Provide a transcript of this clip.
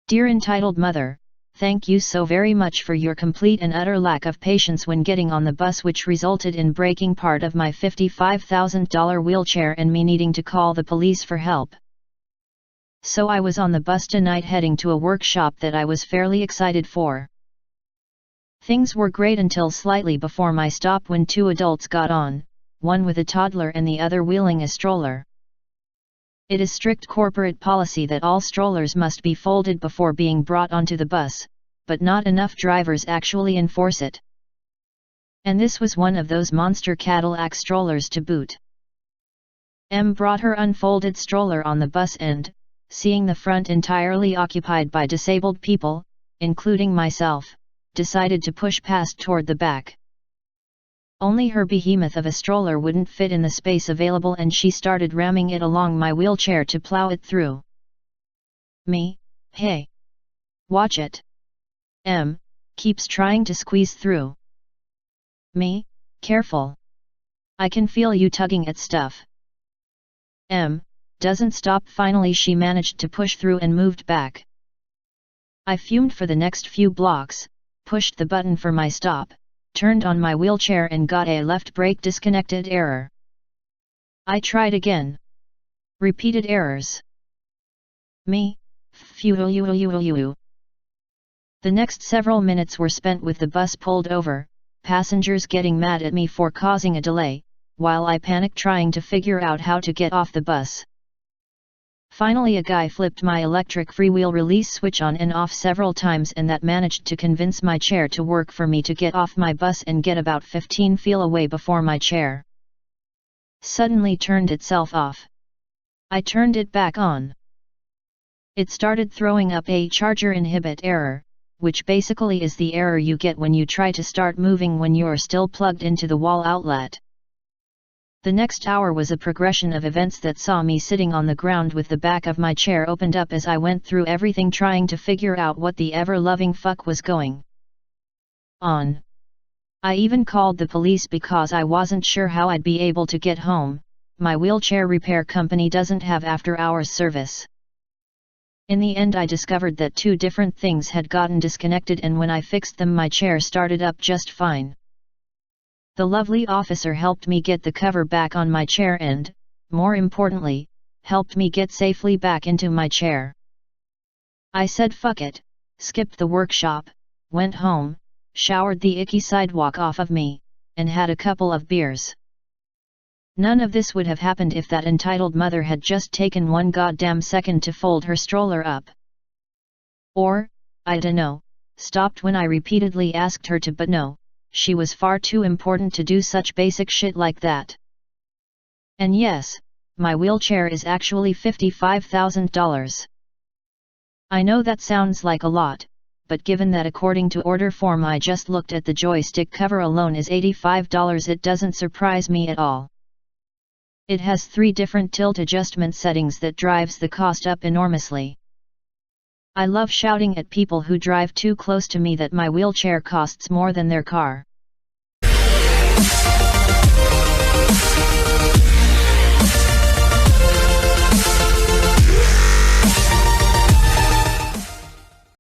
Dear entitled mother, thank you so very much for your complete and utter lack of patience when getting on the bus, which resulted in breaking part of my $55,000 wheelchair and me needing to call the police for help. So I was on the bus tonight heading to a workshop that I was fairly excited for. Things were great until slightly before my stop when two adults got on, one with a toddler and the other wheeling a stroller. It is strict corporate policy that all strollers must be folded before being brought onto the bus, but not enough drivers actually enforce it. And this was one of those monster Cadillac strollers to boot. M brought her unfolded stroller on the bus and, seeing the front entirely occupied by disabled people, including myself, decided to push past toward the back. Only her behemoth of a stroller wouldn't fit in the space available, and she started ramming it along my wheelchair to plow it through. Me, hey! Watch it! M, keeps trying to squeeze through. Me, careful! I can feel you tugging at stuff. M, doesn't stop. Finally she managed to push through and moved back. I fumed for the next few blocks, pushed the button for my stop, turned on my wheelchair and got a left brake disconnected error. I tried again. Repeated errors. Me, phew. The next several minutes were spent with the bus pulled over, passengers getting mad at me for causing a delay, while I panicked trying to figure out how to get off the bus. Finally a guy flipped my electric freewheel release switch on and off several times, and that managed to convince my chair to work for me to get off my bus and get about 15 feet away before my chair suddenly turned itself off. I turned it back on. It started throwing up a charger inhibit error, which basically is the error you get when you try to start moving when you're still plugged into the wall outlet. The next hour was a progression of events that saw me sitting on the ground with the back of my chair opened up as I went through everything trying to figure out what the ever-loving fuck was going on. I even called the police because I wasn't sure how I'd be able to get home. My wheelchair repair company doesn't have after-hours service. In the end I discovered that two different things had gotten disconnected, and when I fixed them my chair started up just fine. The lovely officer helped me get the cover back on my chair and, more importantly, helped me get safely back into my chair. I said fuck it, skipped the workshop, went home, showered the icky sidewalk off of me, and had a couple of beers. None of this would have happened if that entitled mother had just taken one goddamn second to fold her stroller up. Or, I dunno, stopped when I repeatedly asked her to, but no. She was far too important to do such basic shit like that. And yes, my wheelchair is actually $55,000. I know that sounds like a lot, but given that according to order form I just looked at the joystick cover alone is $85, it doesn't surprise me at all. It has 3 different tilt adjustment settings that drives the cost up enormously. I love shouting at people who drive too close to me that my wheelchair costs more than their car.